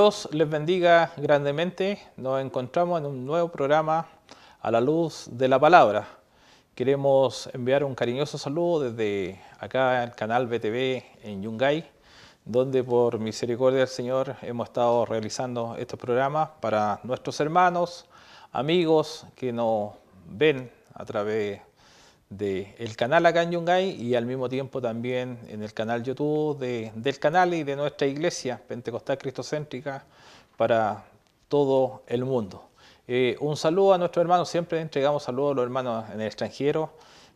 Dios les bendiga grandemente. Nos encontramos en un nuevo programa a la luz de la palabra. Queremos enviar un cariñoso saludo desde acá el canal BTV en Yungay, donde por misericordia del Señor hemos estado realizando estos programas para nuestros hermanos, amigos que nos ven a través del canal acá en Yungay y al mismo tiempo también en el canal YouTube del canal y de nuestra iglesia Pentecostal Cristocéntrica para todo el mundo. Un saludo a nuestros hermanos, siempre entregamos saludos a los hermanos en el extranjero,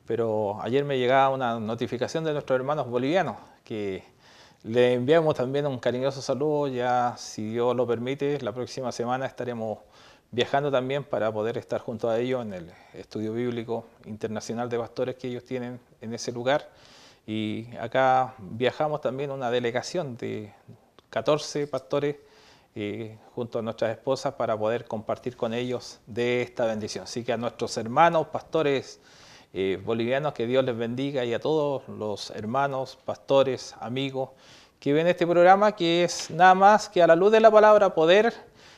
pero ayer me llegaba una notificación de nuestros hermanos bolivianos que le enviamos también un cariñoso saludo. Ya, si Dios lo permite, la próxima semana estaremos viajando también para poder estar junto a ellos en el estudio bíblico internacional de pastores que ellos tienen en ese lugar. Y acá viajamos también una delegación de 14 pastores junto a nuestras esposas para poder compartir con ellos de esta bendición. Así que a nuestros hermanos pastores bolivianos, que Dios les bendiga, y a todos los hermanos, pastores, amigos que ven este programa, que es nada más que a la luz de la palabra poder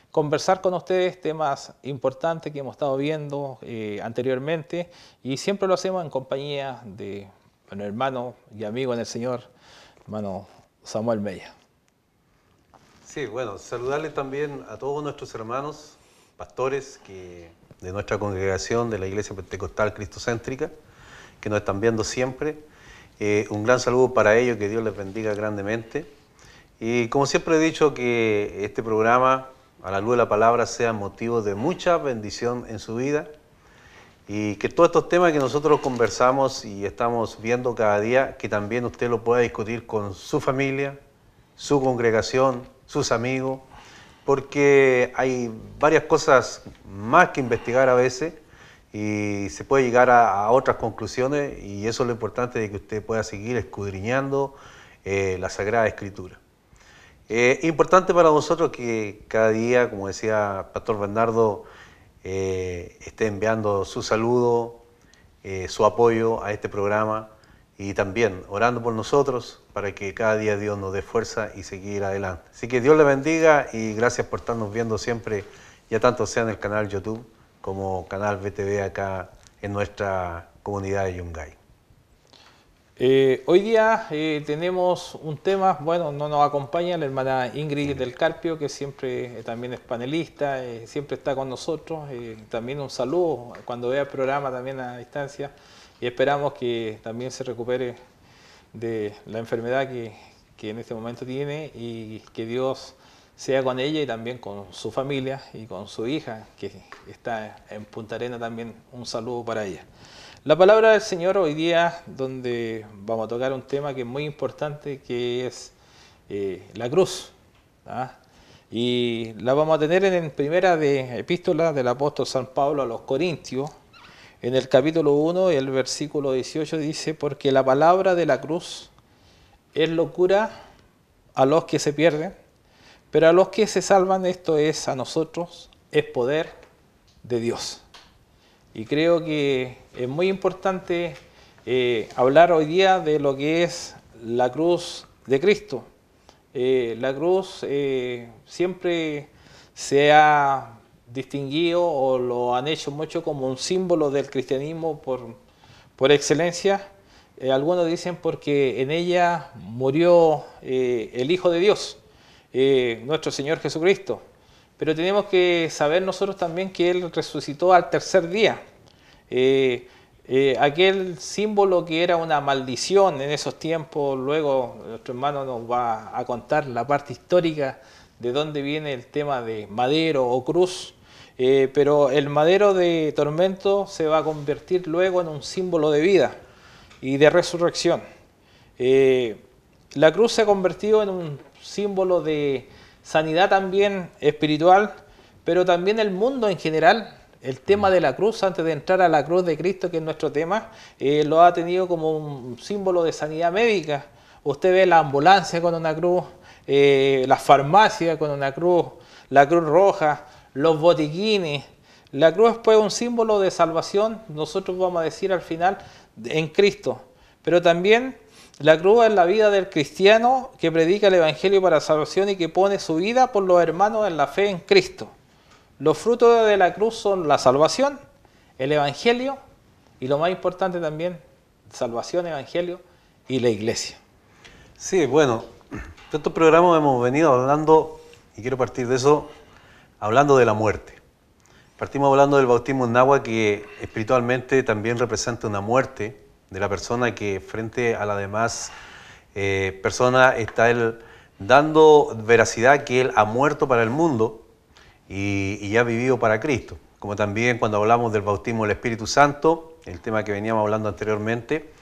conversar con ustedes temas importantes que hemos estado viendo anteriormente, y siempre lo hacemos en compañía de un hermano y amigo en el Señor, hermano Samuel Mella. Sí, bueno, saludarle también a todos nuestros hermanos pastores de nuestra congregación de la Iglesia Pentecostal Cristocéntrica, que nos están viendo siempre. Un gran saludo para ellos, que Dios les bendiga grandemente. Y como siempre he dicho, que este programa, a la luz de la palabra, sea motivo de mucha bendición en su vida, y que todos estos temas que nosotros conversamos y estamos viendo cada día, que también usted lo pueda discutir con su familia, su congregación, sus amigos, porque hay varias cosas más que investigar a veces y se puede llegar a otras conclusiones, y eso es lo importante, de que usted pueda seguir escudriñando la Sagrada Escritura. Importante para nosotros que cada día, como decía Pastor Bernardo, esté enviando su saludo, su apoyo a este programa, y también orando por nosotros para que cada día Dios nos dé fuerza y seguir adelante. Así que Dios le bendiga, y gracias por estarnos viendo siempre, ya tanto sea en el canal YouTube como canal BTV acá en nuestra comunidad de Yungay. Hoy día tenemos un tema, bueno, no nos acompaña la hermana Ingrid del Carpio, que siempre también es panelista, siempre está con nosotros. También un saludo cuando vea el programa también a distancia, y esperamos que también se recupere de la enfermedad que en este momento tiene, y que Dios sea con ella y también con su familia y con su hija, que está en Punta Arenas. También un saludo para ella. La palabra del Señor hoy día, donde vamos a tocar un tema que es muy importante, que es la cruz, ¿ah? Y la vamos a tener en primera de epístola del apóstol San Pablo a los Corintios, en el capítulo 1 y el versículo 18 dice: porque la palabra de la cruz es locura a los que se pierden, pero a los que se salvan, esto es, a nosotros, es poder de Dios. Y creo que es muy importante hablar hoy día de lo que es la cruz de Cristo. La cruz siempre se ha distinguido, o lo han hecho mucho, como un símbolo del cristianismo por excelencia. Algunos dicen porque en ella murió el Hijo de Dios, nuestro Señor Jesucristo. Pero tenemos que saber nosotros también que Él resucitó al tercer día. Aquel símbolo que era una maldición en esos tiempos, luego nuestro hermano nos va a contar la parte histórica de dónde viene el tema de madero o cruz, pero el madero de tormento se va a convertir luego en un símbolo de vida y de resurrección. La cruz se ha convertido en un símbolo de sanidad también espiritual, pero también el mundo en general. El tema de la cruz, antes de entrar a la cruz de Cristo, que es nuestro tema, lo ha tenido como un símbolo de sanidad médica. Usted ve la ambulancia con una cruz, las farmacias con una cruz, la Cruz Roja, los botiquines. La cruz pues, es un símbolo de salvación, nosotros vamos a decir al final, en Cristo. Pero también La cruz es la vida del cristiano que predica el Evangelio para salvación y que pone su vida por los hermanos en la fe en Cristo. Los frutos de la cruz son la salvación, el Evangelio y lo más importante también, salvación, Evangelio y la iglesia. Sí, bueno, en estos programas hemos venido hablando, y quiero partir de eso, hablando de la muerte. Partimos hablando del bautismo en agua, que espiritualmente también representa una muerte de la persona que frente a la demás persona está él dando veracidad que él ha muerto para el mundo y ya ha vivido para Cristo. Como también cuando hablamos del bautismo del Espíritu Santo, el tema que veníamos hablando anteriormente,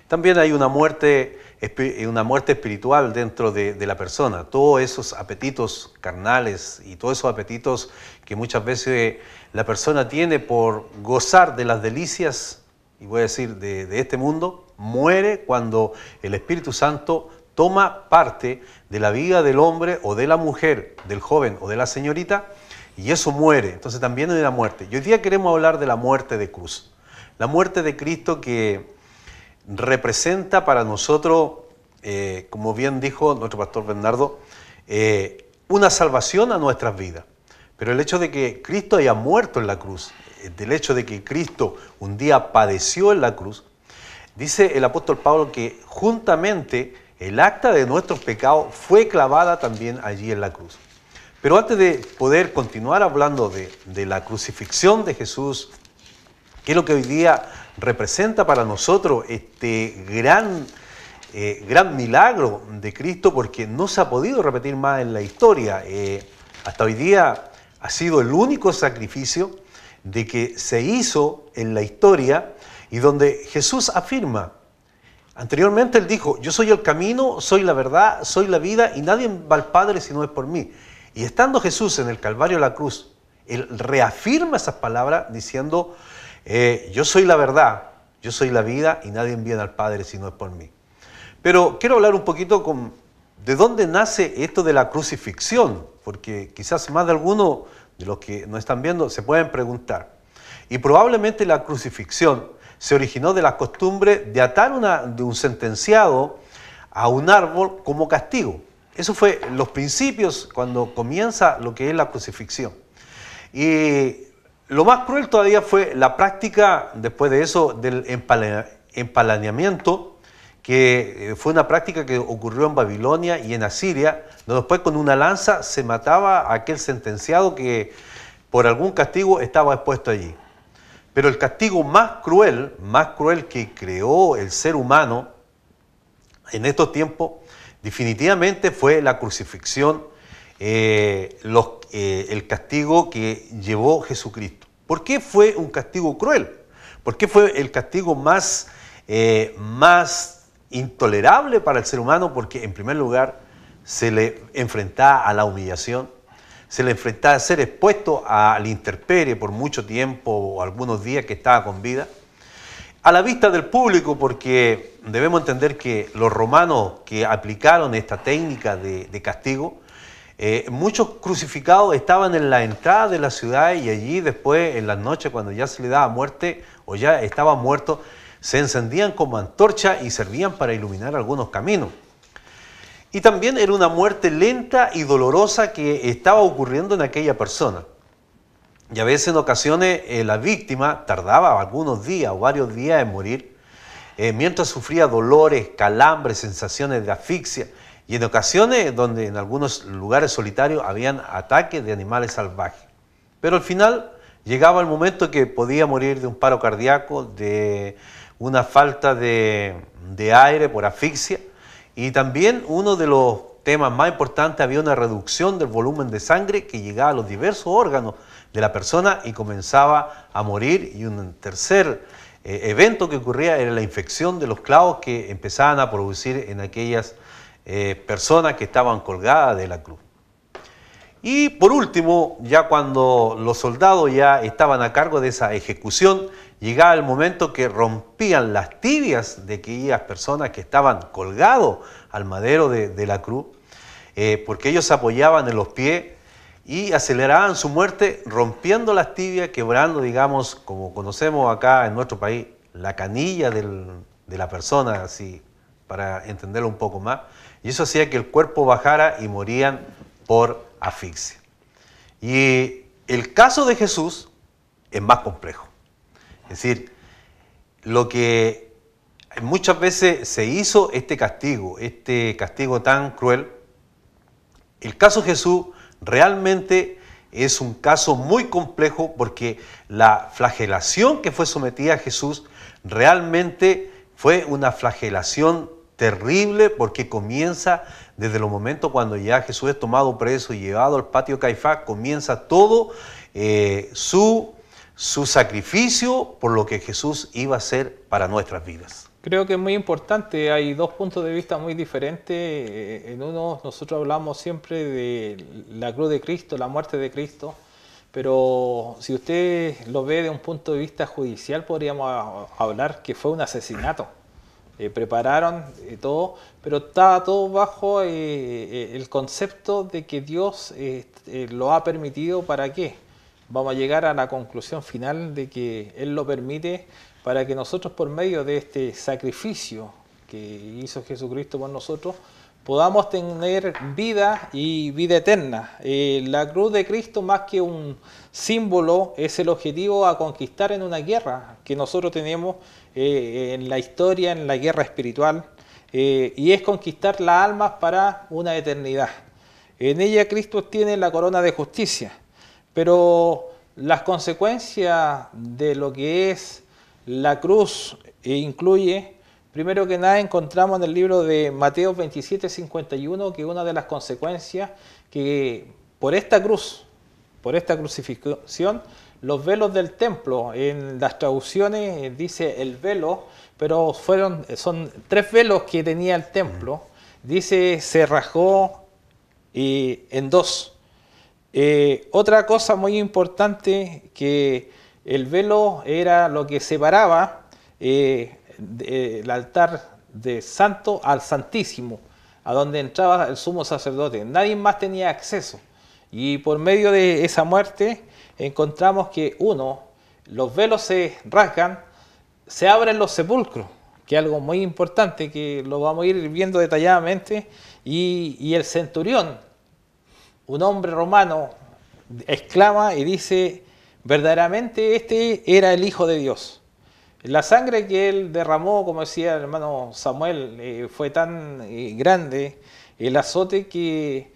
también hay una muerte espiritual dentro de la persona. Todos esos apetitos carnales y todos esos apetitos que muchas veces la persona tiene por gozar de las delicias, y voy a decir de este mundo, muere cuando el Espíritu Santo toma parte de la vida del hombre o de la mujer, del joven o de la señorita, y eso muere. Entonces también hay una muerte. Y hoy día queremos hablar de la muerte de cruz. La muerte de Cristo que representa para nosotros, como bien dijo nuestro pastor Bernardo, una salvación a nuestras vidas. Pero el hecho de que Cristo haya muerto en la cruz, del hecho de que Cristo un día padeció en la cruz, dice el apóstol Pablo que juntamente el acta de nuestros pecados fue clavada también allí en la cruz. Pero antes de poder continuar hablando de la crucifixión de Jesús, que es lo que hoy día representa para nosotros este gran milagro de Cristo, porque no se ha podido repetir más en la historia. Hasta hoy día ha sido el único sacrificio de que se hizo en la historia y donde Jesús afirma. Anteriormente Él dijo, yo soy el camino, soy la verdad, soy la vida y nadie va al Padre si no es por mí. Y estando Jesús en el Calvario de la cruz, Él reafirma esas palabras diciendo, yo soy la verdad, yo soy la vida y nadie viene al Padre si no es por mí. Pero quiero hablar un poquito de dónde nace esto de la crucifixión, porque quizás más de alguno de los que nos están viendo se pueden preguntar. Y probablemente la crucifixión se originó de la costumbre de atar de un sentenciado a un árbol como castigo. Eso fue los principios cuando comienza lo que es la crucifixión. Y lo más cruel todavía fue la práctica, después de eso, del empalaneamiento, que fue una práctica que ocurrió en Babilonia y en Asiria, donde después con una lanza se mataba a aquel sentenciado que por algún castigo estaba expuesto allí. Pero el castigo más cruel que creó el ser humano en estos tiempos, definitivamente fue la crucifixión, el castigo que llevó Jesucristo. ¿Por qué fue un castigo cruel? ¿Por qué fue el castigo más intolerable para el ser humano? Porque en primer lugar se le enfrentaba a la humillación, se le enfrentaba a ser expuesto a la intemperie por mucho tiempo o algunos días que estaba con vida, a la vista del público, porque debemos entender que los romanos que aplicaron esta técnica de castigo, muchos crucificados estaban en la entrada de la ciudad y allí después en las noches cuando ya se le daba muerte o ya estaban muertos, se encendían como antorchas y servían para iluminar algunos caminos. Y también era una muerte lenta y dolorosa que estaba ocurriendo en aquella persona. Y a veces en ocasiones la víctima tardaba algunos días o varios días en morir, mientras sufría dolores, calambres, sensaciones de asfixia. Y en ocasiones donde en algunos lugares solitarios habían ataques de animales salvajes. Pero al final llegaba el momento que podía morir de un paro cardíaco, de una falta de aire por asfixia. Y también uno de los temas más importantes, había una reducción del volumen de sangre que llegaba a los diversos órganos de la persona y comenzaba a morir. Y un tercer evento que ocurría era la infección de los clavos que empezaban a producir en aquellas personas que estaban colgadas de la cruz. Y por último, ya cuando los soldados ya estaban a cargo de esa ejecución, llegaba el momento que rompían las tibias de aquellas personas que estaban colgados al madero de la cruz, porque ellos se apoyaban en los pies y aceleraban su muerte rompiendo las tibias, quebrando, digamos, como conocemos acá en nuestro país, la canilla de la persona, así para entenderlo un poco más, y eso hacía que el cuerpo bajara y morían por asfixia. Y el caso de Jesús es más complejo. Es decir, lo que muchas veces se hizo este castigo tan cruel, el caso de Jesús realmente es un caso muy complejo porque la flagelación que fue sometida a Jesús realmente fue una flagelación terrible porque comienza desde los momentos cuando ya Jesús es tomado preso y llevado al patio de Caifás, comienza todo su sacrificio por lo que Jesús iba a hacer para nuestras vidas. Creo que es muy importante, hay dos puntos de vista muy diferentes. En uno nosotros hablamos siempre de la cruz de Cristo, la muerte de Cristo, pero si usted lo ve de un punto de vista judicial podríamos hablar que fue un asesinato. Prepararon todo, pero estaba todo bajo el concepto de que Dios lo ha permitido. ¿Para qué? Vamos a llegar a la conclusión final de que Él lo permite para que nosotros, por medio de este sacrificio que hizo Jesucristo por nosotros, podamos tener vida y vida eterna. La cruz de Cristo, más que un símbolo, es el objetivo a conquistar en una guerra que nosotros tenemos en la historia, en la guerra espiritual, y es conquistar las almas para una eternidad. En ella Cristo tiene la corona de justicia, pero las consecuencias de lo que es la cruz incluye, primero que nada, encontramos en el libro de Mateo 27:51 que una de las consecuencias que por esta cruz, por esta crucifixión, los velos del templo, en las traducciones dice el velo, pero son 3 velos que tenía el templo, dice se rajó en 2. Otra cosa muy importante, que el velo era lo que separaba el altar de santo al santísimo, a donde entraba el sumo sacerdote. Nadie más tenía acceso. Y por medio de esa muerte encontramos que los velos se rasgan, se abren los sepulcros, que es algo muy importante que lo vamos a ir viendo detalladamente, y el centurión, un hombre romano, exclama y dice, verdaderamente este era el Hijo de Dios. La sangre que él derramó, como decía el hermano Samuel, fue tan grande, el azote, que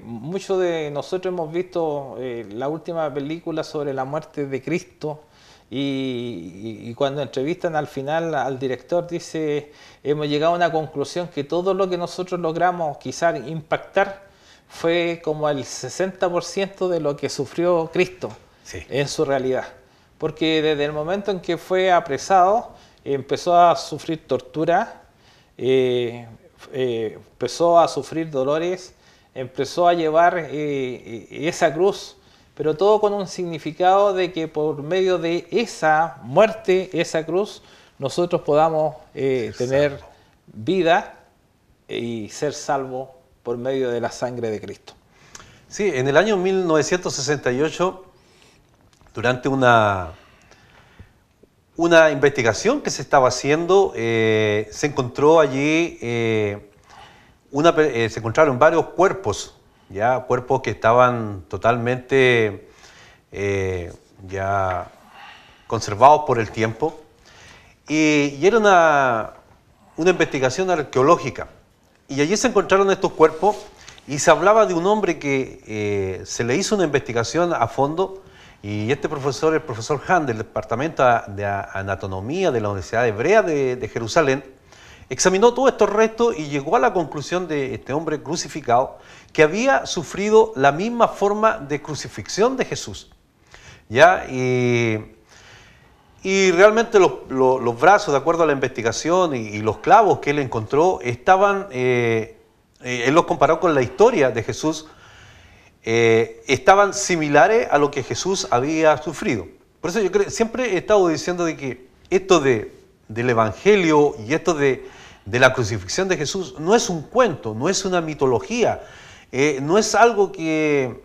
muchos de nosotros hemos visto la última película sobre la muerte de Cristo, y cuando entrevistan al final al director dice, hemos llegado a una conclusión que todo lo que nosotros logramos quizás impactar fue como el 60% de lo que sufrió Cristo en su realidad. Porque desde el momento en que fue apresado, empezó a sufrir tortura, empezó a sufrir dolores, empezó a llevar esa cruz, pero todo con un significado de que por medio de esa muerte, esa cruz, nosotros podamos tener vida y ser salvos por medio de la sangre de Cristo. Sí, en el año 1968, durante una investigación que se estaba haciendo, se encontró allí, se encontraron varios cuerpos, ya cuerpos que estaban totalmente ya conservados por el tiempo, y era una investigación arqueológica. Y allí se encontraron estos cuerpos y se hablaba de un hombre que se le hizo una investigación a fondo, y este profesor, el profesor Hahn del Departamento de Anatomía de la Universidad Hebrea de Jerusalén, examinó todos estos restos y llegó a la conclusión de este hombre crucificado que había sufrido la misma forma de crucifixión de Jesús. ¿Ya? Y realmente los brazos, de acuerdo a la investigación, y los clavos que él encontró, estaban, él los comparó con la historia de Jesús, estaban similares a lo que Jesús había sufrido. Por eso yo siempre he estado diciendo de que esto del Evangelio y esto de la crucifixión de Jesús no es un cuento, no es una mitología, no es algo que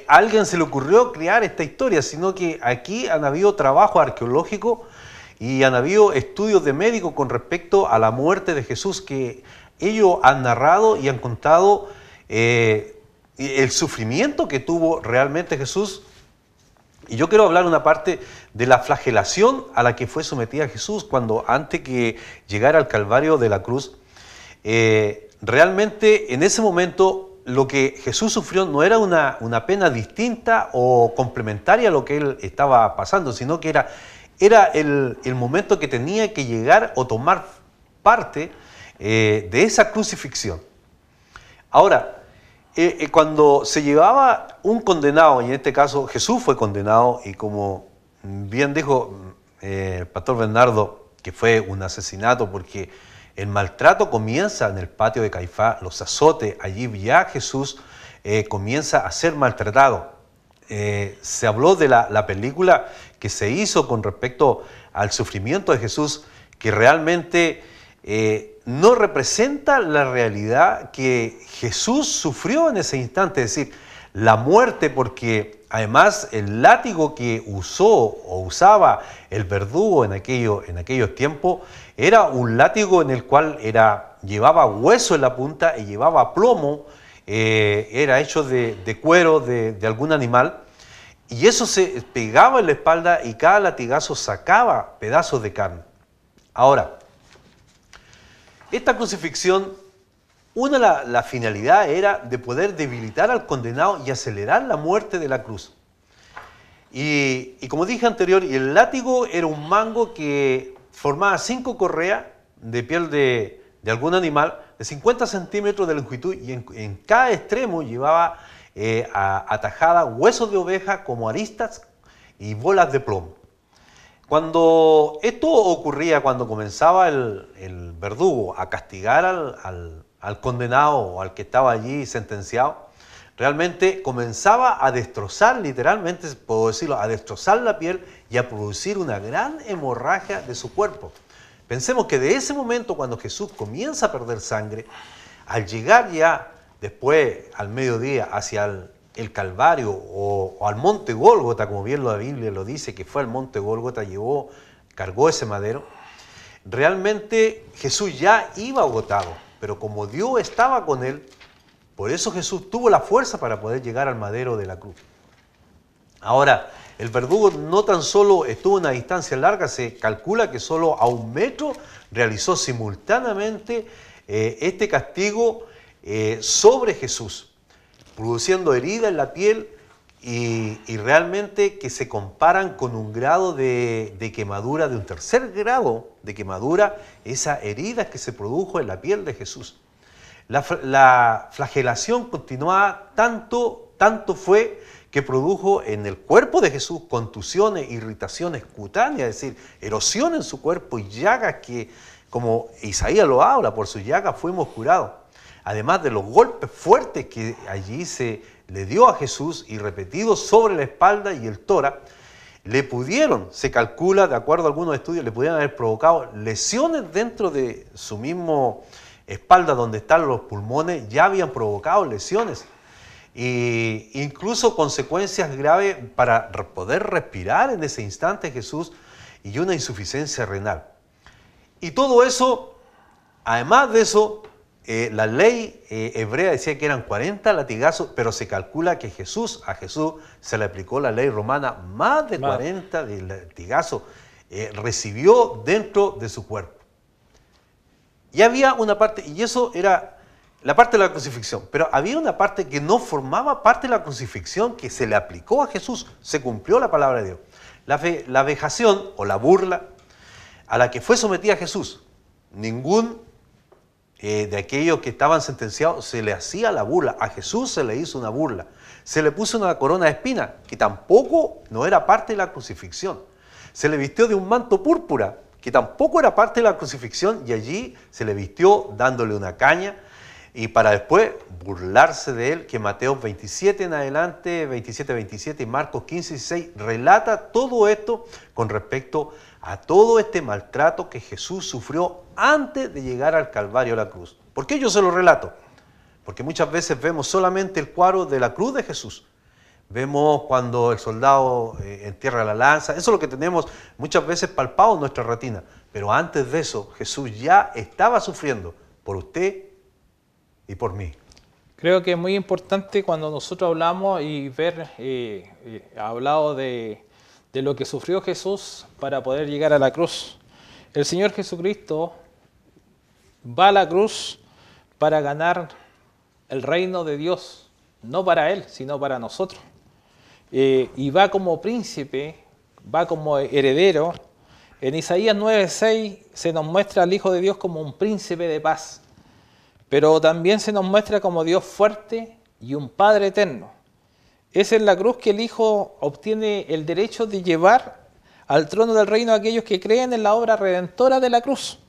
a alguien se le ocurrió crear esta historia, sino que aquí han habido trabajo arqueológico y han habido estudios de médicos con respecto a la muerte de Jesús que ellos han narrado y han contado el sufrimiento que tuvo realmente Jesús. Y yo quiero hablar una parte de la flagelación a la que fue sometida Jesús cuando antes que llegara al Calvario de la cruz. Realmente en ese momento lo que Jesús sufrió no era una pena distinta o complementaria a lo que él estaba pasando, sino que era el momento que tenía que llegar o tomar parte de esa crucifixión. Ahora, cuando se llevaba un condenado, y en este caso Jesús fue condenado, y como bien dijo el pastor Bernardo, que fue un asesinato porque el maltrato comienza en el patio de Caifás, los azotes, allí ya Jesús comienza a ser maltratado. Se habló de la película que se hizo con respecto al sufrimiento de Jesús, que realmente no representa la realidad que Jesús sufrió en ese instante, es decir, la muerte, porque además el látigo que usó o usaba el verdugo en aquellos tiempos era un látigo en el cual llevaba hueso en la punta y llevaba plomo, era hecho de cuero de algún animal, y eso se pegaba en la espalda y cada latigazo sacaba pedazos de carne. Ahora, esta crucifixión, la finalidad era de poder debilitar al condenado y acelerar la muerte de la cruz. Y como dije anterior, el látigo era un mango que formaba 5 correas de piel de algún animal de 50 centímetros de longitud, y en cada extremo llevaba atajada huesos de oveja como aristas y bolas de plomo. Cuando esto ocurría, cuando comenzaba el verdugo a castigar al condenado o al que estaba allí sentenciado, realmente comenzaba a destrozar, literalmente puedo decirlo, a destrozar la piel y a producir una gran hemorragia de su cuerpo. Pensemos que de ese momento, cuando Jesús comienza a perder sangre, al llegar ya después al mediodía hacia el Calvario o al monte Gólgota, como bien la Biblia lo dice, que fue al monte Gólgota, cargó ese madero, realmente Jesús ya iba agotado, pero como Dios estaba con él, por eso Jesús tuvo la fuerza para poder llegar al madero de la cruz. Ahora, el verdugo no tan solo estuvo a una distancia larga, se calcula que solo a 1 metro realizó simultáneamente este castigo sobre Jesús, produciendo heridas en la piel y realmente que se comparan con un grado de quemadura, de un 3er grado de quemadura, esas heridas que se produjo en la piel de Jesús. La flagelación continuaba tanto fue que produjo en el cuerpo de Jesús contusiones, irritaciones cutáneas, es decir, erosión en su cuerpo y llagas que, como Isaías lo habla, por sus llagas fuimos curados. Además de los golpes fuertes que allí se le dio a Jesús y repetidos sobre la espalda y el tórax, se calcula, de acuerdo a algunos estudios, le pudieron haber provocado lesiones dentro de su mismo espalda, donde están los pulmones, ya habían provocado lesiones. E incluso consecuencias graves para poder respirar en ese instante Jesús y una insuficiencia renal. Y todo eso, además de eso, la ley hebrea decía que eran 40 latigazos, pero se calcula que a Jesús se le aplicó la ley romana, más de 40 latigazos recibió dentro de su cuerpo. Y había una parte, y eso era la parte de la crucifixión, pero había una parte que no formaba parte de la crucifixión que se le aplicó a Jesús, se cumplió la palabra de Dios. La vejación o la burla a la que fue sometida Jesús, ningún de aquellos que estaban sentenciados se le hacía la burla, a Jesús se le hizo una burla, se le puso una corona de espinas, que tampoco no era parte de la crucifixión, se le vistió de un manto púrpura, que tampoco era parte de la crucifixión, y allí se le vistió dándole una caña, y para después burlarse de él, que Mateo 27 en adelante, 27 y Marcos 15 y 16, relata todo esto con respecto a todo este maltrato que Jesús sufrió antes de llegar al Calvario a la cruz. ¿Por qué yo se lo relato? Porque muchas veces vemos solamente el cuadro de la cruz de Jesús, vemos cuando el soldado entierra la lanza, eso es lo que tenemos muchas veces palpado en nuestra retina. Pero antes de eso, Jesús ya estaba sufriendo por usted y por mí. Creo que es muy importante cuando nosotros hablamos y ver, hablado de lo que sufrió Jesús para poder llegar a la cruz. El Señor Jesucristo va a la cruz para ganar el reino de Dios, no para Él, sino para nosotros. Y va como príncipe, va como heredero. En Isaías 9:6 se nos muestra al Hijo de Dios como un príncipe de paz, pero también se nos muestra como Dios fuerte y un Padre eterno. Es en la cruz que el Hijo obtiene el derecho de llevar al trono del reino a aquellos que creen en la obra redentora de la cruz,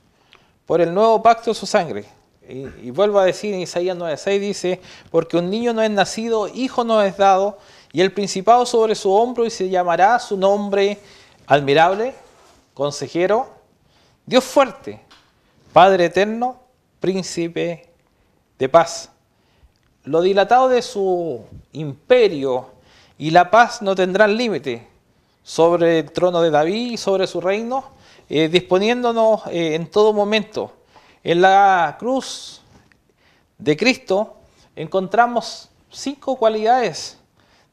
por el nuevo pacto de su sangre. Y vuelvo a decir en Isaías 9:6 dice, porque un niño no es nacido, hijo no es dado, y el principado sobre su hombro, y se llamará su nombre admirable, consejero, Dios fuerte, Padre eterno, príncipe de paz. Lo dilatado de su imperio y la paz no tendrán límite sobre el trono de David y sobre su reino, disponiéndonos en todo momento. En la cruz de Cristo encontramos 5 cualidades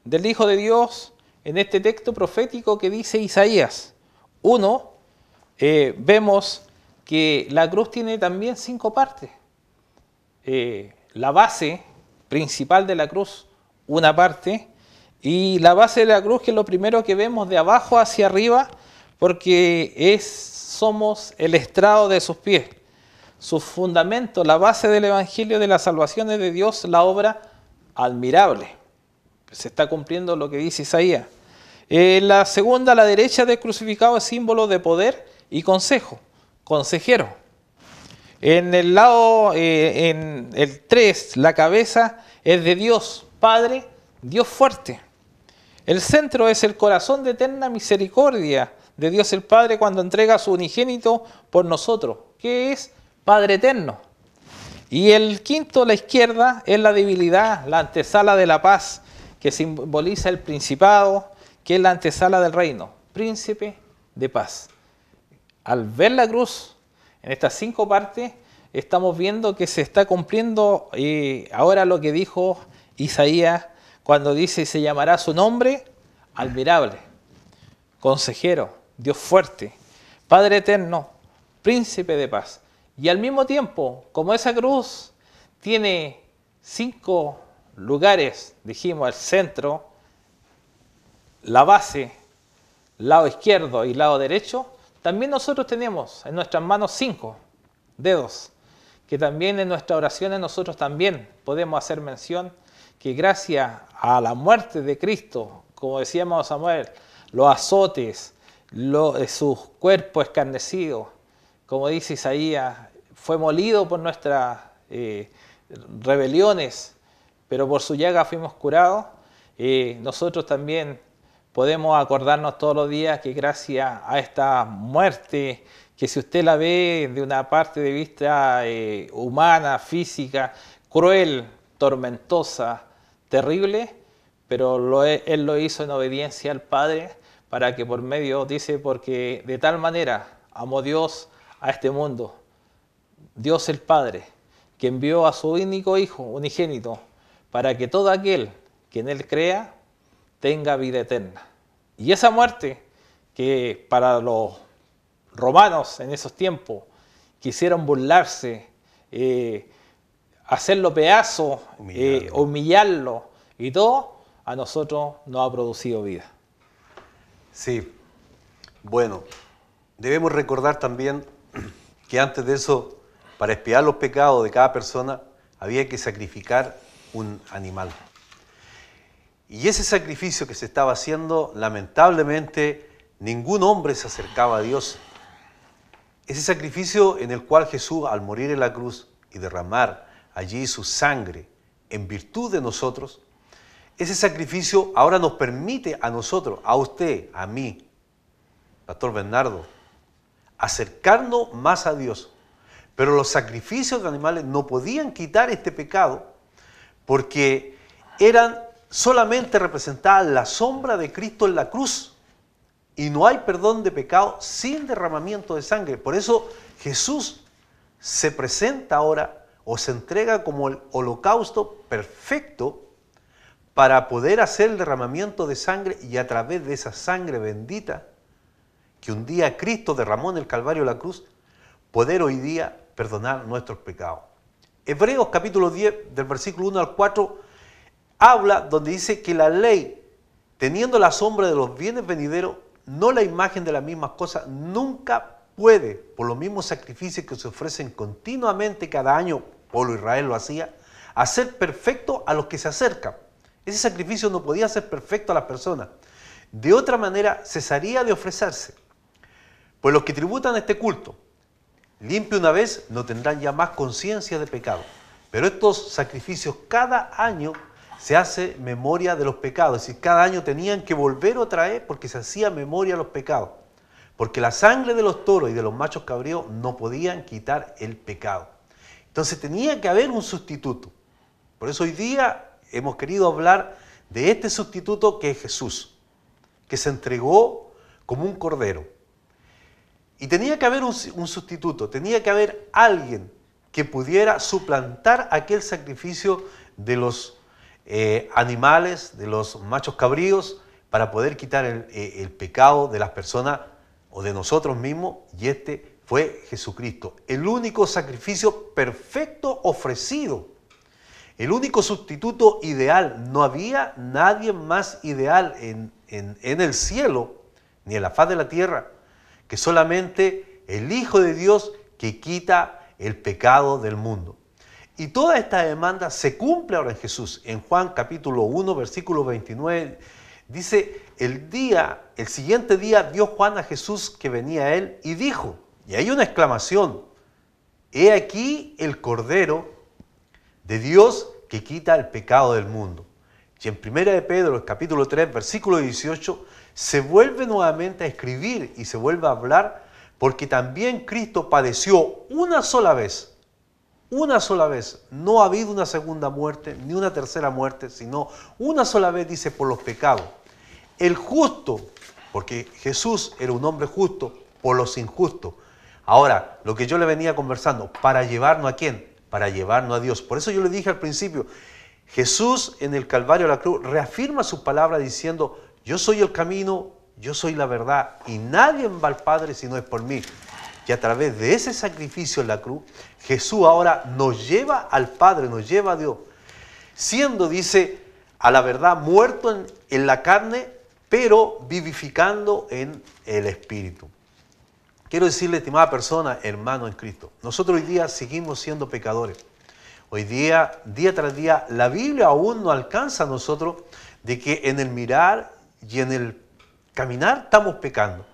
del Hijo de Dios en este texto profético que dice Isaías. 1, vemos que la cruz tiene también 5 partes. La base principal de la cruz, una parte, y la base de la cruz, que es lo primero que vemos de abajo hacia arriba, porque somos el estrado de sus pies. Su fundamento, la base del Evangelio de la salvación es de Dios, la obra admirable. Se está cumpliendo lo que dice Isaías. La segunda, a la derecha del crucificado, es símbolo de poder y consejo, consejero. En el lado, en el 3, la cabeza es de Dios, Padre, Dios fuerte. El centro es el corazón de eterna misericordia de Dios el Padre cuando entrega a su unigénito por nosotros, que es Padre eterno. Y el quinto, la izquierda, es la debilidad, la antesala de la paz, que simboliza el principado, que es la antesala del reino, príncipe de paz. Al ver la cruz en estas 5 partes, estamos viendo que se está cumpliendo ahora lo que dijo Isaías cuando dice, se llamará su nombre admirable, consejero, Dios fuerte, Padre eterno, príncipe de paz. Y al mismo tiempo, como esa cruz tiene 5 lugares, dijimos, el centro, la base, lado izquierdo y lado derecho, también nosotros tenemos en nuestras manos 5 dedos, que también en nuestras oraciones nosotros también podemos hacer mención que gracias a la muerte de Cristo, como decíamos Samuel, los azotes, sus cuerpos escarnecidos, como dice Isaías, fue molido por nuestras rebeliones, pero por su llaga fuimos curados. Nosotros también podemos acordarnos todos los días que gracias a esta muerte, que si usted la ve de una parte de vista humana, física, cruel, tormentosa, terrible, pero Él lo hizo en obediencia al Padre, para que por medio, dice, porque de tal manera amó Dios a este mundo, Dios el Padre, que envió a su único Hijo, unigénito, para que todo aquel que en Él crea tenga vida eterna. Y esa muerte, que para los romanos en esos tiempos quisieron burlarse, hacerlo pedazo, humillarlo y todo, a nosotros nos ha producido vida. Sí, bueno, debemos recordar también que antes de eso, para expiar los pecados de cada persona, había que sacrificar un animal. Y ese sacrificio que se estaba haciendo, lamentablemente, ningún hombre se acercaba a Dios. Ese sacrificio en el cual Jesús, al morir en la cruz y derramar allí su sangre en virtud de nosotros, ese sacrificio ahora nos permite a nosotros, a usted, a mí, Pastor Bernardo, acercarnos más a Dios. Pero los sacrificios de animales no podían quitar este pecado porque eran solamente representaba la sombra de Cristo en la cruz. Y no hay perdón de pecado sin derramamiento de sangre. Por eso Jesús se presenta ahora o se entrega como el holocausto perfecto para poder hacer el derramamiento de sangre, y a través de esa sangre bendita que un día Cristo derramó en el Calvario de la cruz, poder hoy día perdonar nuestros pecados. Hebreos capítulo 10, del versículo 1 al 4, habla donde dice que la ley, teniendo la sombra de los bienes venideros, no la imagen de las mismas cosas, nunca puede, por los mismos sacrificios que se ofrecen continuamente cada año, pueblo de Israel lo hacía, hacer perfecto a los que se acercan. Ese sacrificio no podía hacer perfecto a las personas. De otra manera, cesaría de ofrecerse. Pues los que tributan este culto, limpio una vez, no tendrán ya más conciencia de pecado. Pero estos sacrificios cada año se hace memoria de los pecados. Es decir, cada año tenían que volver otra vez porque se hacía memoria de los pecados. Porque la sangre de los toros y de los machos cabríos no podían quitar el pecado. Entonces tenía que haber un sustituto. Por eso hoy día hemos querido hablar de este sustituto que es Jesús, que se entregó como un cordero. Y tenía que haber un sustituto, tenía que haber alguien que pudiera suplantar aquel sacrificio de los animales, de los machos cabríos, para poder quitar el pecado de las personas o de nosotros mismos, y este fue Jesucristo, el único sacrificio perfecto ofrecido, el único sustituto ideal. No había nadie más ideal en el cielo, ni en la faz de la tierra, que solamente el Hijo de Dios que quita el pecado del mundo. Y toda esta demanda se cumple ahora en Jesús. En Juan capítulo 1, versículo 29, dice, el siguiente día vio Juan a Jesús que venía a él y dijo, y hay una exclamación, he aquí el Cordero de Dios que quita el pecado del mundo. Y en 1 de Pedro, el capítulo 3, versículo 18, se vuelve nuevamente a escribir y se vuelve a hablar, porque también Cristo padeció una sola vez, no ha habido una segunda muerte, ni una tercera muerte, sino una sola vez, dice, por los pecados. El justo, porque Jesús era un hombre justo, por los injustos. Ahora, lo que yo le venía conversando, ¿para llevarnos a quién? Para llevarnos a Dios. Por eso yo le dije al principio, Jesús en el Calvario de la cruz reafirma su palabra diciendo, yo soy el camino, yo soy la verdad, y nadie va al Padre si no es por mí. Y a través de ese sacrificio en la cruz, Jesús ahora nos lleva al Padre, nos lleva a Dios. Siendo, dice, a la verdad, muerto en la carne, pero vivificando en el Espíritu. Quiero decirle, estimada persona, hermano en Cristo, nosotros hoy día seguimos siendo pecadores. Hoy día, día tras día, la Biblia aún no alcanza a nosotros de que en el mirar y en el caminar estamos pecando.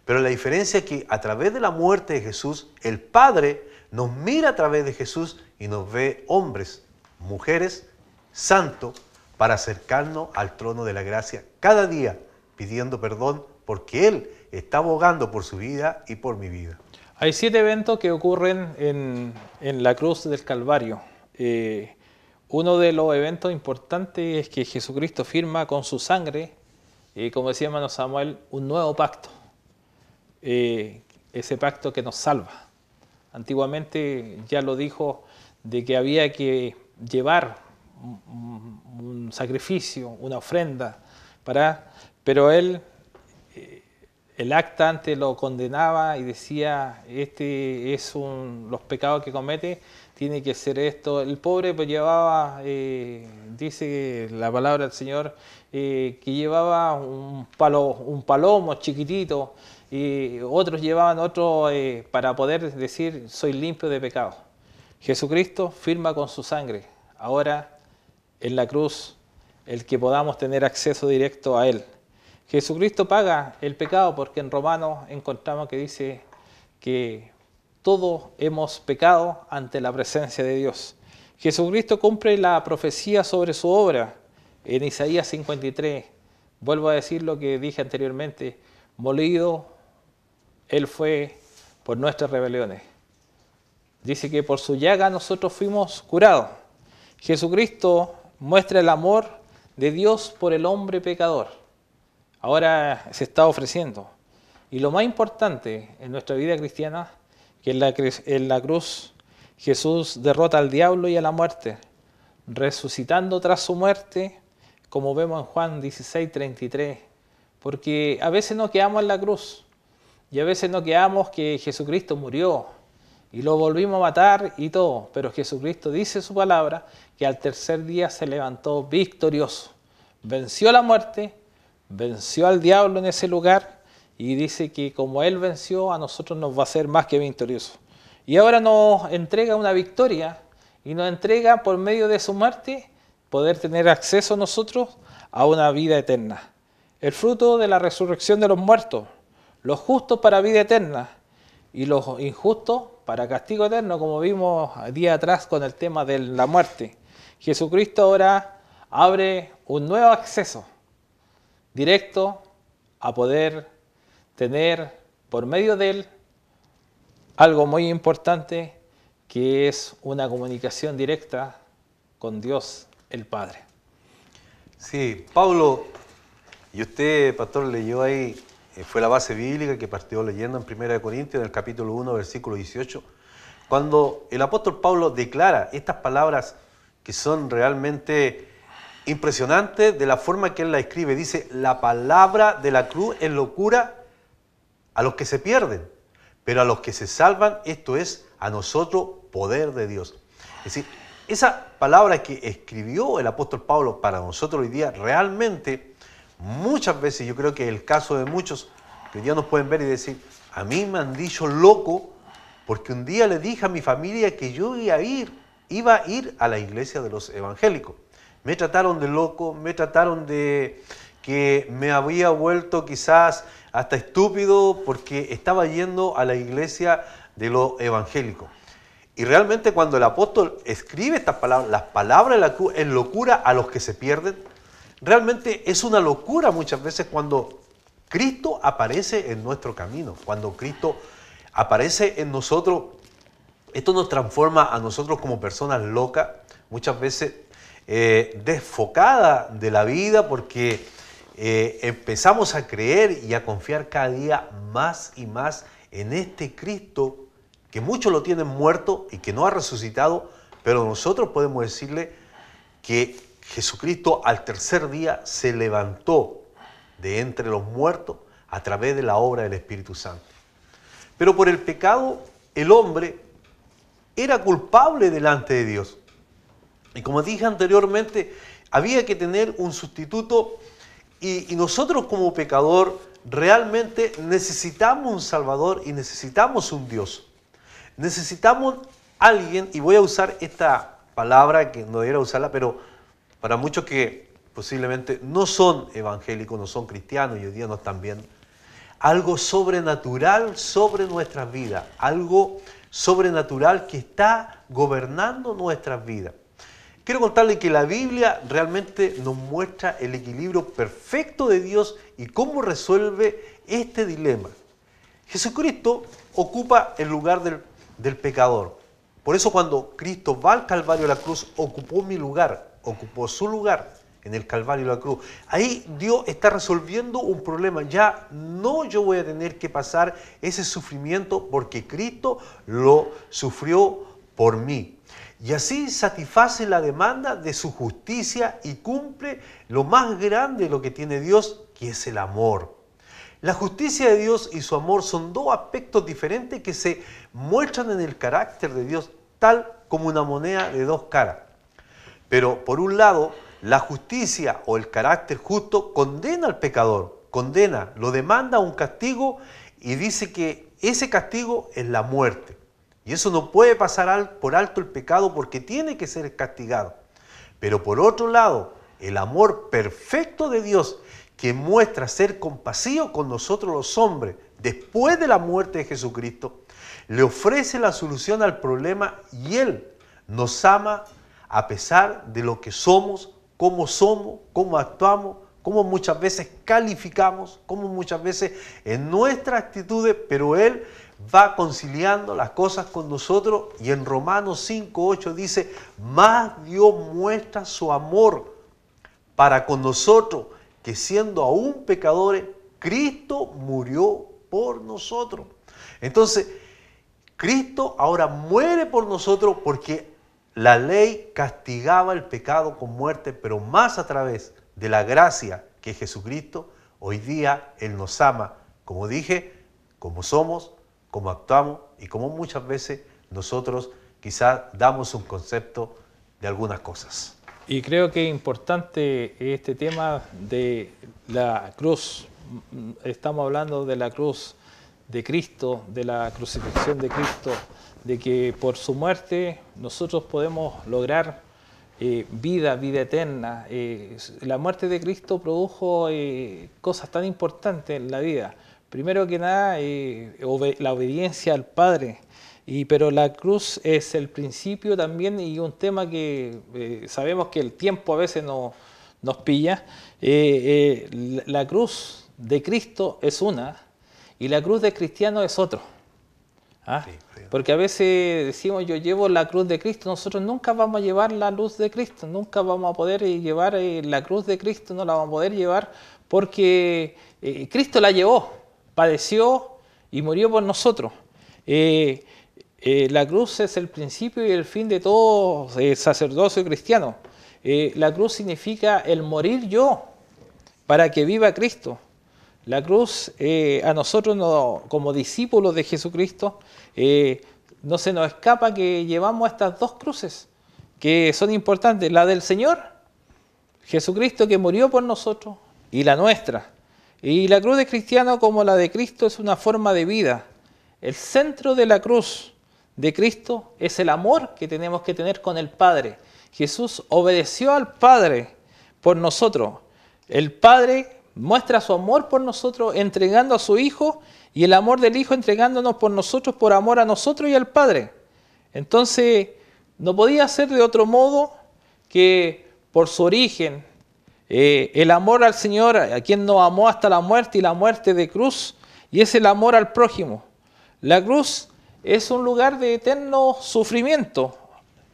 Pero la diferencia es que a través de la muerte de Jesús, el Padre nos mira a través de Jesús y nos ve hombres, mujeres, santos, para acercarnos al trono de la gracia cada día, pidiendo perdón, porque Él está abogando por su vida y por mi vida. Hay 7 eventos que ocurren en la cruz del Calvario. Uno de los eventos importantes es que Jesucristo firma con su sangre, como decía hermano Samuel, un nuevo pacto. Ese pacto que nos salva. Antiguamente ya lo dijo de que había que llevar un sacrificio, una ofrenda, pero él, el acta antes lo condenaba y decía, los pecados que comete, tiene que ser esto. El pobre pues llevaba, dice la palabra del Señor, que llevaba un palomo chiquitito, y otros llevaban otro para poder decir, soy limpio de pecado. Jesucristo firma con su sangre, ahora en la cruz, el que podamos tener acceso directo a Él. Jesucristo paga el pecado, porque en Romanos encontramos que dice que todos hemos pecado ante la presencia de Dios. Jesucristo cumple la profecía sobre su obra en Isaías 53. Vuelvo a decir lo que dije anteriormente, molido Él fue por nuestras rebeliones. Dice que por su llaga nosotros fuimos curados. Jesucristo muestra el amor de Dios por el hombre pecador. Ahora se está ofreciendo. Y lo más importante en nuestra vida cristiana, que en la cruz Jesús derrota al diablo y a la muerte, resucitando tras su muerte, como vemos en Juan 16:33. Porque a veces nos quedamos en la cruz y a veces nos quedamos que Jesucristo murió y lo volvimos a matar y todo. Pero Jesucristo dice su palabra que al tercer día se levantó victorioso. Venció la muerte, venció al diablo en ese lugar y dice que como Él venció, a nosotros nos va a ser más que victorioso. Y ahora nos entrega una victoria y nos entrega por medio de su muerte poder tener acceso nosotros a una vida eterna. El fruto de la resurrección de los muertos, los justos para vida eterna y los injustos para castigo eterno, como vimos día atrás con el tema de la muerte. Jesucristo ahora abre un nuevo acceso directo a poder tener por medio de Él algo muy importante, que es una comunicación directa con Dios el Padre. Sí, Pablo, y usted, pastor, leyó ahí, fue la base bíblica que partió leyendo en 1 Corintios, en el capítulo 1, versículo 18, cuando el apóstol Pablo declara estas palabras que son realmente impresionantes de la forma que él la escribe. Dice, la palabra de la cruz es locura a los que se pierden, pero a los que se salvan, esto es a nosotros poder de Dios. Es decir, esa palabra que escribió el apóstol Pablo para nosotros hoy día, realmente, muchas veces, yo creo que es el caso de muchos que hoy día nos pueden ver y decir, a mí me han dicho loco porque un día le dije a mi familia que yo iba a ir a la iglesia de los evangélicos. Me trataron de loco, me trataron de que me había vuelto quizás hasta estúpido porque estaba yendo a la iglesia de los evangélicos. Y realmente cuando el apóstol escribe estas palabras, las palabras de la cruz es locura a los que se pierden, realmente es una locura muchas veces cuando Cristo aparece en nuestro camino, cuando Cristo aparece en nosotros. Esto nos transforma a nosotros como personas locas, muchas veces desfocadas de la vida, porque empezamos a creer y a confiar cada día más y más en este Cristo que muchos lo tienen muerto y que no ha resucitado, pero nosotros podemos decirle que Jesucristo al tercer día se levantó de entre los muertos a través de la obra del Espíritu Santo. Pero por el pecado, el hombre era culpable delante de Dios. Y como dije anteriormente, había que tener un sustituto y nosotros como pecador realmente necesitamos un Salvador y necesitamos un Dios. Necesitamos alguien, y voy a usar esta palabra que no debería usarla, pero para muchos que posiblemente no son evangélicos, no son cristianos y hoy día no están bien, algo sobrenatural sobre nuestras vidas, algo sobrenatural que está gobernando nuestras vidas. Quiero contarles que la Biblia realmente nos muestra el equilibrio perfecto de Dios y cómo resuelve este dilema. Jesucristo ocupa el lugar del pecador. Por eso cuando Cristo va al Calvario de la cruz, ocupó mi lugar, ocupó su lugar en el Calvario de la cruz. Ahí Dios está resolviendo un problema. Ya no yo voy a tener que pasar ese sufrimiento porque Cristo lo sufrió por mí. Y así satisface la demanda de su justicia y cumple lo más grande de lo que tiene Dios, que es el amor. La justicia de Dios y su amor son dos aspectos diferentes que se muestran en el carácter de Dios, tal como una moneda de dos caras. Pero por un lado, la justicia o el carácter justo condena al pecador, condena, lo demanda a un castigo y dice que ese castigo es la muerte. Y eso no puede pasar por alto el pecado porque tiene que ser castigado. Pero por otro lado, el amor perfecto de Dios que muestra ser compasivo con nosotros los hombres después de la muerte de Jesucristo, le ofrece la solución al problema y Él nos ama a pesar de lo que somos, cómo actuamos, cómo muchas veces calificamos, cómo muchas veces en nuestras actitudes, pero Él va conciliando las cosas con nosotros y en Romanos 5:8 dice, más Dios muestra su amor para con nosotros, que siendo aún pecadores, Cristo murió por nosotros. Entonces, Cristo ahora muere por nosotros porque la ley castigaba el pecado con muerte, pero más a través de la gracia que es Jesucristo, hoy día Él nos ama, como dije, como somos, como actuamos y como muchas veces nosotros quizás damos un concepto de algunas cosas. Y creo que es importante este tema de la cruz. Estamos hablando de la cruz de Cristo, de la crucifixión de Cristo, de que por su muerte nosotros podemos lograr vida eterna. La muerte de Cristo produjo cosas tan importantes en la vida. Primero que nada, la obediencia al Padre. Pero la cruz es el principio también y un tema que sabemos que el tiempo a veces nos pilla. La cruz de Cristo es una y la cruz de cristiano es otro. ¿Ah? Sí, sí. Porque a veces decimos yo llevo la cruz de Cristo, nosotros nunca vamos a llevar la luz de Cristo, nunca vamos a poder llevar la cruz de Cristo, no la vamos a poder llevar porque Cristo la llevó, padeció y murió por nosotros. La cruz es el principio y el fin de todo sacerdocio cristiano. La cruz significa el morir yo para que viva Cristo. La cruz a nosotros como discípulos de Jesucristo no se nos escapa que llevamos estas dos cruces que son importantes. La del Señor, Jesucristo que murió por nosotros y la nuestra. Y la cruz de cristiano como la de Cristo es una forma de vida. El centro de la cruz de Cristo es el amor que tenemos que tener con el Padre. Jesús obedeció al Padre por nosotros. El Padre muestra su amor por nosotros entregando a su Hijo y el amor del Hijo entregándonos por nosotros por amor a nosotros y al Padre. Entonces, no podía ser de otro modo que por su origen, el amor al Señor, a quien nos amó hasta la muerte y la muerte de cruz, y es el amor al prójimo. La cruz es un lugar de eterno sufrimiento.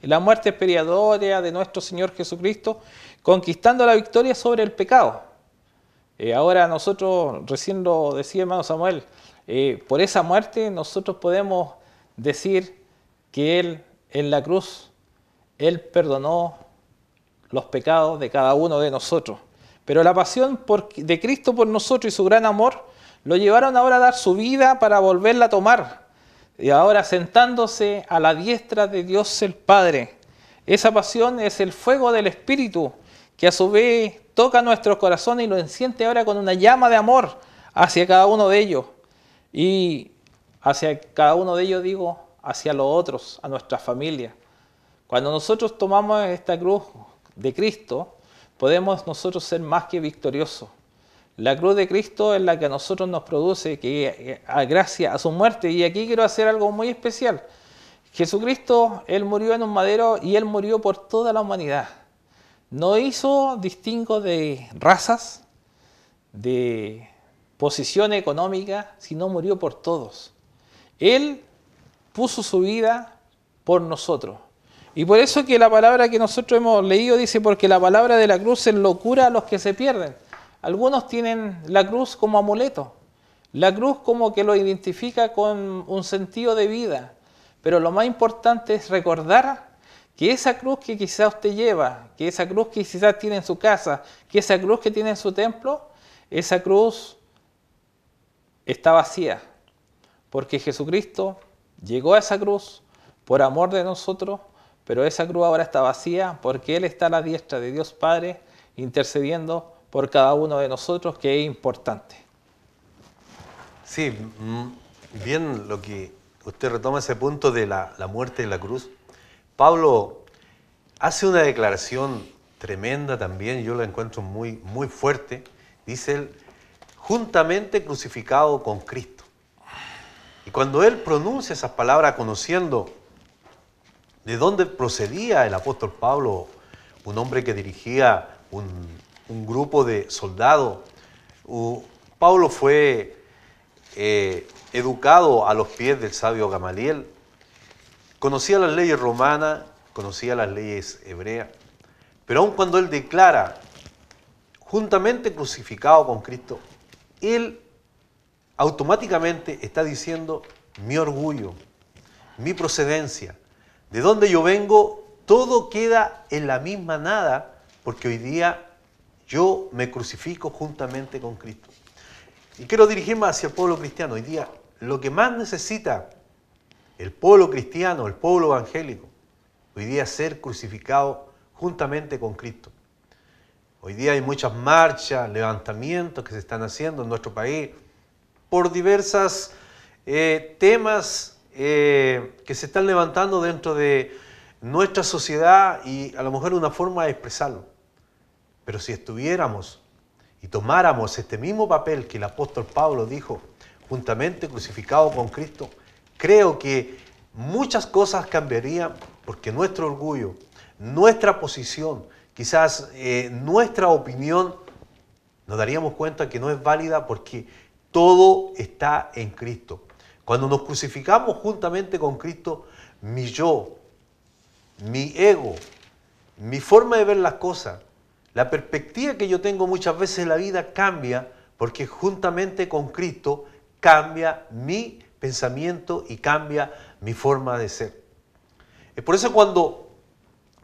La muerte expiatoria de nuestro Señor Jesucristo, conquistando la victoria sobre el pecado. Ahora nosotros, recién lo decía hermano Samuel, por esa muerte nosotros podemos decir que Él en la cruz, Él perdonó los pecados de cada uno de nosotros. Pero la pasión de Cristo por nosotros y su gran amor lo llevaron ahora a dar su vida para volverla a tomar. Y ahora sentándose a la diestra de Dios el Padre. Esa pasión es el fuego del Espíritu que a su vez toca nuestros corazones y lo enciende ahora con una llama de amor hacia cada uno de ellos. Y hacia cada uno de ellos digo, hacia los otros, a nuestra familia. Cuando nosotros tomamos esta cruz de Cristo, podemos nosotros ser más que victoriosos. La cruz de Cristo es la que a nosotros nos produce, que gracias a su muerte, y aquí quiero hacer algo muy especial. Jesucristo, Él murió en un madero y Él murió por toda la humanidad. No hizo distingo de razas, de posición económica, sino murió por todos. Él puso su vida por nosotros. Y por eso que la palabra que nosotros hemos leído dice, porque la palabra de la cruz es locura a los que se pierden. Algunos tienen la cruz como amuleto, la cruz como que lo identifica con un sentido de vida, pero lo más importante es recordar que esa cruz que quizás usted lleva, que esa cruz que quizás tiene en su casa, que esa cruz que tiene en su templo, esa cruz está vacía, porque Jesucristo llegó a esa cruz por amor de nosotros, pero esa cruz ahora está vacía porque Él está a la diestra de Dios Padre intercediendo por cada uno de nosotros, que es importante. Sí, bien lo que usted retoma ese punto de la muerte en la cruz. Pablo hace una declaración tremenda también, yo la encuentro muy, muy fuerte. Dice él, juntamente crucificado con Cristo. Y cuando él pronuncia esas palabras, conociendo de dónde procedía el apóstol Pablo, un hombre que dirigía un grupo de soldados. Pablo fue educado a los pies del sabio Gamaliel, conocía las leyes romanas, conocía las leyes hebreas, pero aun cuando él declara juntamente crucificado con Cristo, él automáticamente está diciendo mi orgullo, mi procedencia, de dónde yo vengo, todo queda en la misma nada, porque hoy día yo me crucifico juntamente con Cristo. Y quiero dirigirme hacia el pueblo cristiano. Hoy día lo que más necesita el pueblo cristiano, el pueblo evangélico, hoy día es ser crucificado juntamente con Cristo. Hoy día hay muchas marchas, levantamientos que se están haciendo en nuestro país por diversos temas que se están levantando dentro de nuestra sociedad y a lo mejor una forma de expresarlo. Pero si estuviéramos y tomáramos este mismo papel que el apóstol Pablo dijo, juntamente crucificado con Cristo, creo que muchas cosas cambiarían porque nuestro orgullo, nuestra posición, quizás nuestra opinión, nos daríamos cuenta que no es válida porque todo está en Cristo. Cuando nos crucificamos juntamente con Cristo, mi yo, mi ego, mi forma de ver las cosas, la perspectiva que yo tengo muchas veces en la vida cambia porque juntamente con Cristo cambia mi pensamiento y cambia mi forma de ser. Es por eso cuando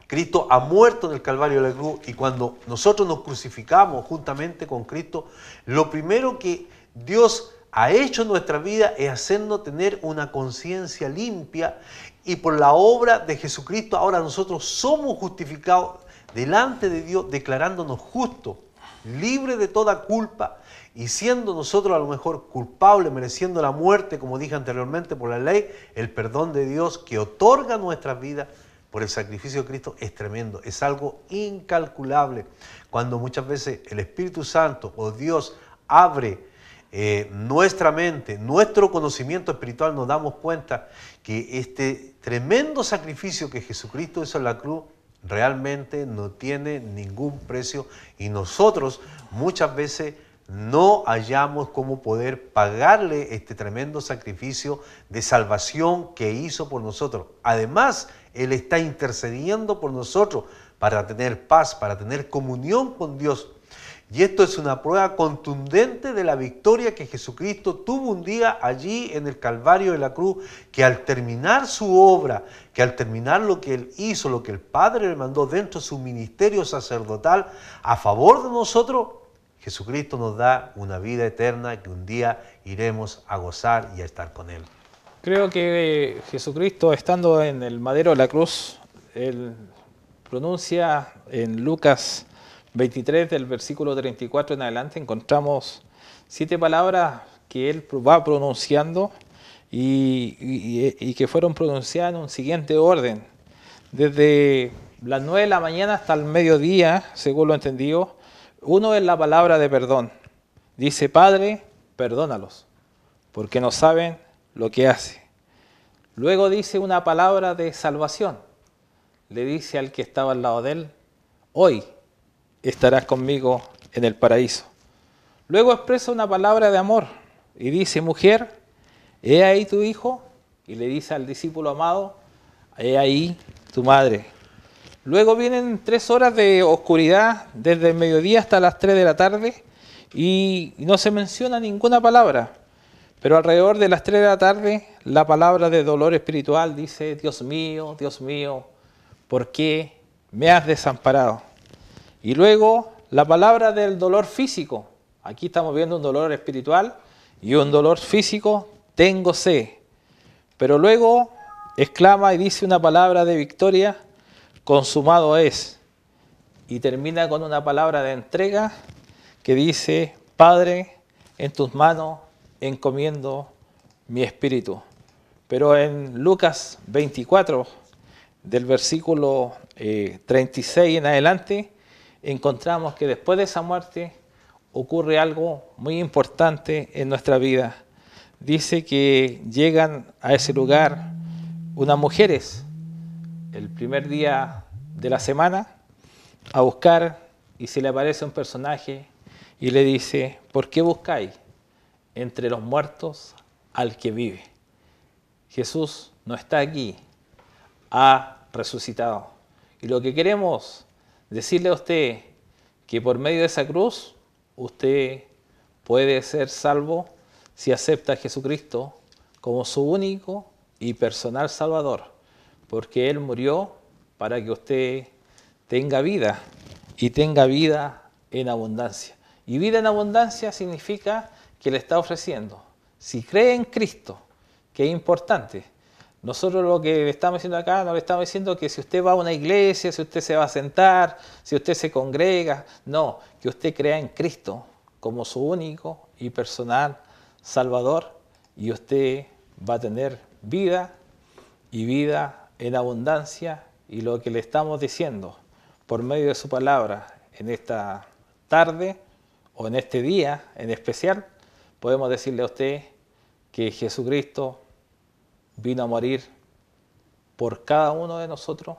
Cristo ha muerto en el Calvario de la cruz y cuando nosotros nos crucificamos juntamente con Cristo, lo primero que Dios ha hecho en nuestra vida es hacernos tener una conciencia limpia y por la obra de Jesucristo ahora nosotros somos justificados delante de Dios, declarándonos justos, libres de toda culpa y siendo nosotros a lo mejor culpables, mereciendo la muerte, como dije anteriormente, por la ley, el perdón de Dios que otorga nuestras vidas por el sacrificio de Cristo es tremendo, es algo incalculable. Cuando muchas veces el Espíritu Santo o Dios abre nuestra mente, nuestro conocimiento espiritual, nos damos cuenta que este tremendo sacrificio que Jesucristo hizo en la cruz realmente no tiene ningún precio y nosotros muchas veces no hallamos cómo poder pagarle este tremendo sacrificio de salvación que hizo por nosotros. Además, Él está intercediendo por nosotros para tener paz, para tener comunión con Dios. Y esto es una prueba contundente de la victoria que Jesucristo tuvo un día allí en el Calvario de la cruz, que al terminar su obra, que al terminar lo que Él hizo, lo que el Padre le mandó dentro de su ministerio sacerdotal a favor de nosotros, Jesucristo nos da una vida eterna que un día iremos a gozar y a estar con Él. Creo que Jesucristo, estando en el madero de la cruz, Él pronuncia en Lucas 23, del versículo 34 en adelante, encontramos 7 palabras que Él va pronunciando y que fueron pronunciadas en un siguiente orden. Desde las 9 de la mañana hasta el mediodía, según lo entendido, uno es la palabra de perdón. Dice, Padre, perdónalos, porque no saben lo que hace. Luego dice una palabra de salvación. Le dice al que estaba al lado de él, hoy estarás conmigo en el paraíso. Luego expresa una palabra de amor y dice, mujer, he ahí tu hijo, y le dice al discípulo amado, he ahí tu madre. Luego vienen 3 horas de oscuridad, desde el mediodía hasta las 3 de la tarde, y no se menciona ninguna palabra. Pero alrededor de las 3 de la tarde, la palabra de dolor espiritual dice, Dios mío, ¿por qué me has desamparado? Y luego la palabra del dolor físico. Aquí estamos viendo un dolor espiritual y un dolor físico, tengo sed. Pero luego exclama y dice una palabra de victoria, consumado es. Y termina con una palabra de entrega que dice, Padre, en tus manos encomiendo mi espíritu. Pero en Lucas 24, del versículo 36 en adelante, encontramos que después de esa muerte ocurre algo muy importante en nuestra vida. Dice que llegan a ese lugar unas mujeres el primer día de la semana a buscar y se le aparece un personaje y le dice, ¿por qué buscáis entre los muertos al que vive? Jesús no está aquí, ha resucitado. Y lo que queremos decirle a usted, que por medio de esa cruz usted puede ser salvo si acepta a Jesucristo como su único y personal Salvador, porque Él murió para que usted tenga vida y tenga vida en abundancia. Y vida en abundancia significa que le está ofreciendo. Si cree en Cristo, que es importante, nosotros lo que le estamos diciendo acá, no le estamos diciendo que si usted va a una iglesia, si usted se va a sentar, si usted se congrega, no, que usted crea en Cristo como su único y personal Salvador, y usted va a tener vida y vida en abundancia. Y lo que le estamos diciendo por medio de su palabra en esta tarde o en este día en especial, podemos decirle a usted que Jesucristo vino a morir por cada uno de nosotros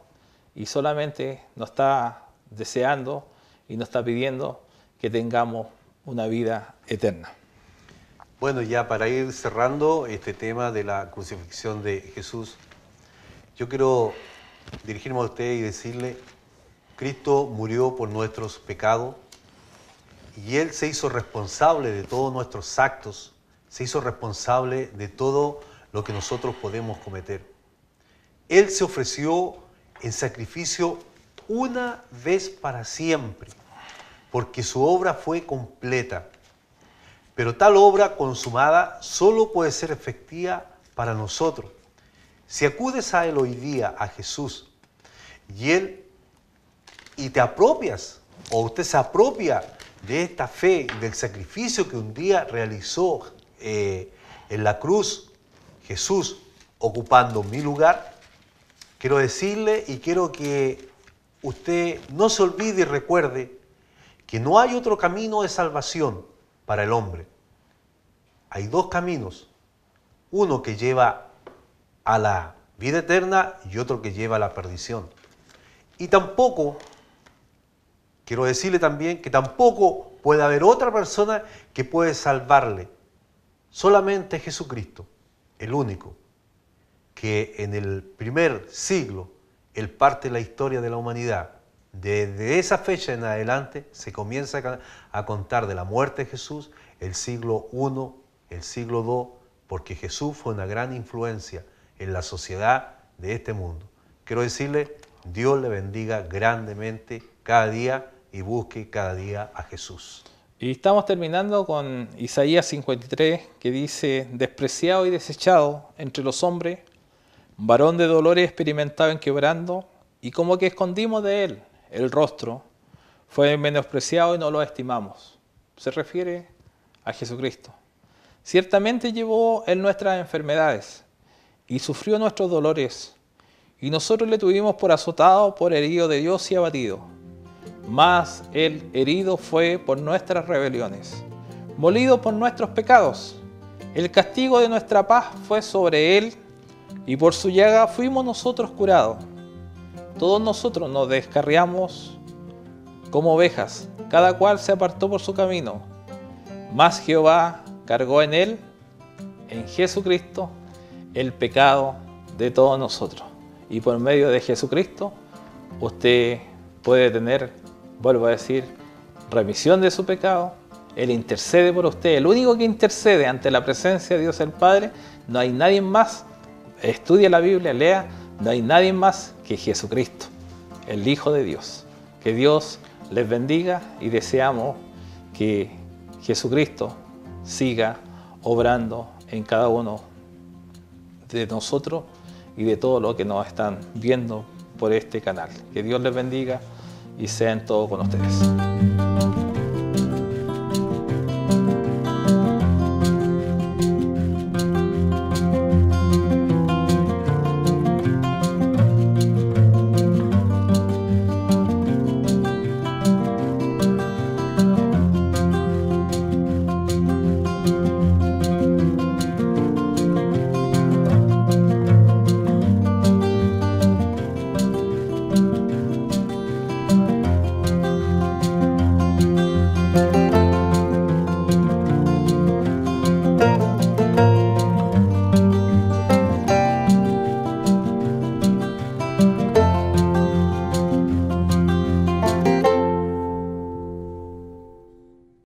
y solamente nos está deseando y nos está pidiendo que tengamos una vida eterna. Bueno, ya para ir cerrando este tema de la crucifixión de Jesús, yo quiero dirigirme a usted y decirle: Cristo murió por nuestros pecados y Él se hizo responsable de todos nuestros actos, se hizo responsable de todo lo que nosotros podemos cometer. Él se ofreció en sacrificio una vez para siempre, porque su obra fue completa. Pero tal obra consumada solo puede ser efectiva para nosotros. Si acudes a Él hoy día, a Jesús, y te apropias, o usted se apropia de esta fe, del sacrificio que un día realizó en la cruz Jesús, ocupando mi lugar, quiero decirle y quiero que usted no se olvide y recuerde que no hay otro camino de salvación para el hombre. Hay dos caminos, uno que lleva a la vida eterna y otro que lleva a la perdición. Y tampoco, quiero decirle también que tampoco puede haber otra persona que puede salvarle. Solamente Jesucristo, el único, que en el primer siglo, Él parte la historia de la humanidad. Desde esa fecha en adelante se comienza a contar de la muerte de Jesús, el siglo I, el siglo II, porque Jesús fue una gran influencia en la sociedad de este mundo. Quiero decirle, Dios le bendiga grandemente cada día y busque cada día a Jesús. Y estamos terminando con Isaías 53, que dice: despreciado y desechado entre los hombres, varón de dolores experimentado en quebrando, y como que escondimos de él el rostro, fue menospreciado y no lo estimamos. Se refiere a Jesucristo. Ciertamente llevó él nuestras enfermedades y sufrió nuestros dolores, y nosotros le tuvimos por azotado, por herido de Dios y abatido. Mas el herido fue por nuestras rebeliones, molido por nuestros pecados. El castigo de nuestra paz fue sobre él, y por su llaga fuimos nosotros curados. Todos nosotros nos descarriamos como ovejas, cada cual se apartó por su camino. Mas Jehová cargó en él, en Jesucristo, el pecado de todos nosotros. Y por medio de Jesucristo, usted puede tener, vuelvo a decir, remisión de su pecado. Él intercede por usted, el único que intercede ante la presencia de Dios el Padre. No hay nadie más, estudia la Biblia, lea, no hay nadie más que Jesucristo, el Hijo de Dios. Que Dios les bendiga y deseamos que Jesucristo siga obrando en cada uno de nosotros y de todos los que nos están viendo por este canal. Que Dios les bendiga y sea en todo con ustedes.